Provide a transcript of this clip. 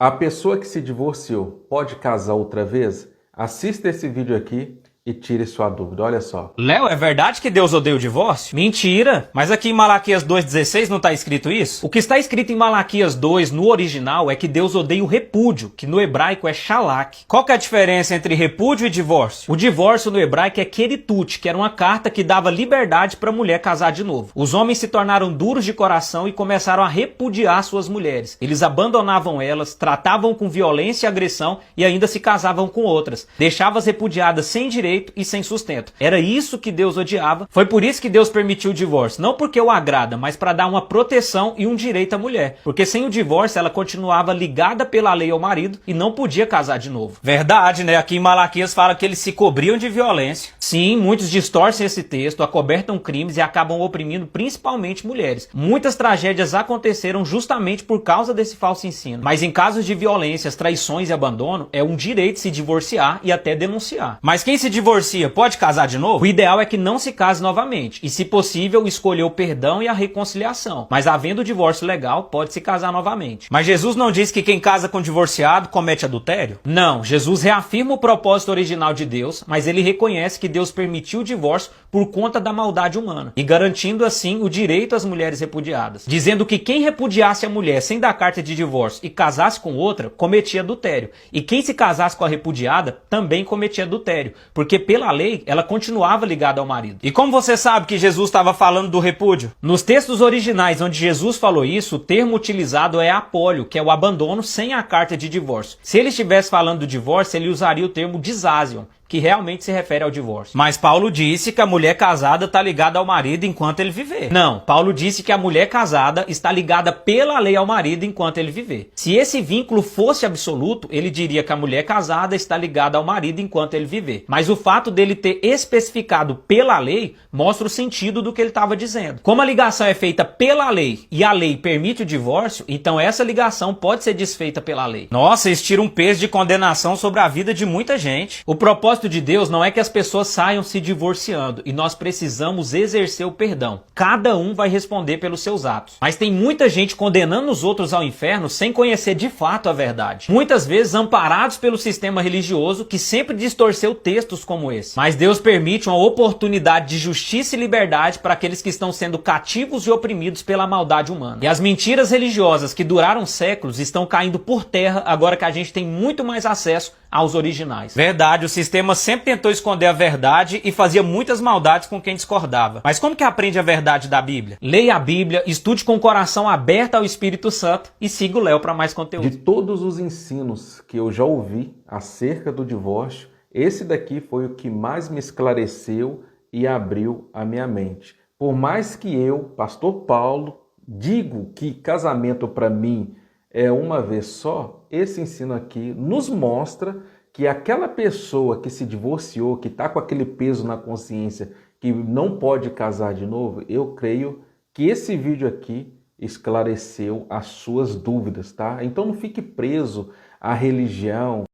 A pessoa que se divorciou pode casar outra vez? Assista esse vídeo aqui e tire sua dúvida. Olha só. Léo, é verdade que Deus odeia o divórcio? Mentira! Mas aqui em Malaquias 2,16 não está escrito isso? O que está escrito em Malaquias 2, no original, é que Deus odeia o repúdio, que no hebraico é shalak. Qual que é a diferença entre repúdio e divórcio? O divórcio no hebraico é keritut, que era uma carta que dava liberdade para a mulher casar de novo. Os homens se tornaram duros de coração e começaram a repudiar suas mulheres. Eles abandonavam elas, tratavam com violência e agressão e ainda se casavam com outras. Deixavam as repudiadas sem direito e sem sustento. Era isso que Deus odiava. Foi por isso que Deus permitiu o divórcio. Não porque o agrada, mas para dar uma proteção e um direito à mulher. Porque sem o divórcio ela continuava ligada pela lei ao marido e não podia casar de novo. Verdade, né? Aqui em Malaquias fala que eles se cobriam de violência. Sim, muitos distorcem esse texto, acobertam crimes e acabam oprimindo principalmente mulheres. Muitas tragédias aconteceram justamente por causa desse falso ensino. Mas em casos de violências, traições e abandono, é um direito se divorciar e até denunciar. Mas quem se divorcia pode casar de novo? O ideal é que não se case novamente e, se possível, escolher o perdão e a reconciliação. Mas havendo divórcio legal, pode se casar novamente. Mas Jesus não diz que quem casa com divorciado comete adultério? Não, Jesus reafirma o propósito original de Deus, mas ele reconhece que Deus permitiu o divórcio por conta da maldade humana e garantindo assim o direito às mulheres repudiadas, dizendo que quem repudiasse a mulher sem dar carta de divórcio e casasse com outra, cometia adultério. E quem se casasse com a repudiada também cometia adultério, porque pela lei ela continuava ligada ao marido. E como você sabe que Jesus estava falando do repúdio? Nos textos originais onde Jesus falou isso, o termo utilizado é apólio, que é o abandono sem a carta de divórcio. Se ele estivesse falando do divórcio, ele usaria o termo disasion, que realmente se refere ao divórcio. Mas Paulo disse que a mulher casada está ligada ao marido enquanto ele viver. Não, Paulo disse que a mulher casada está ligada pela lei ao marido enquanto ele viver. Se esse vínculo fosse absoluto, ele diria que a mulher casada está ligada ao marido enquanto ele viver. Mas o fato dele ter especificado pela lei mostra o sentido do que ele estava dizendo. Como a ligação é feita pela lei e a lei permite o divórcio, então essa ligação pode ser desfeita pela lei. Nossa, isso tira um peso de condenação sobre a vida de muita gente. O propósito de Deus não é que as pessoas saiam se divorciando e nós precisamos exercer o perdão. Cada um vai responder pelos seus atos. Mas tem muita gente condenando os outros ao inferno sem conhecer de fato a verdade. Muitas vezes amparados pelo sistema religioso que sempre distorceu textos como esse. Mas Deus permite uma oportunidade de justiça e liberdade para aqueles que estão sendo cativos e oprimidos pela maldade humana. E as mentiras religiosas que duraram séculos estão caindo por terra agora que a gente tem muito mais acesso aos originais. Verdade, o sistema sempre tentou esconder a verdade e fazia muitas maldades com quem discordava. Mas como que aprende a verdade da Bíblia? Leia a Bíblia, estude com o coração aberto ao Espírito Santo e siga o Léo para mais conteúdo. De todos os ensinos que eu já ouvi acerca do divórcio, esse daqui foi o que mais me esclareceu e abriu a minha mente. Por mais que eu, pastor Paulo, digo que casamento para mim é uma vez só, esse ensino aqui nos mostra que aquela pessoa que se divorciou, que está com aquele peso na consciência, que não pode casar de novo, eu creio que esse vídeo aqui esclareceu as suas dúvidas, tá? Então não fique preso à religião,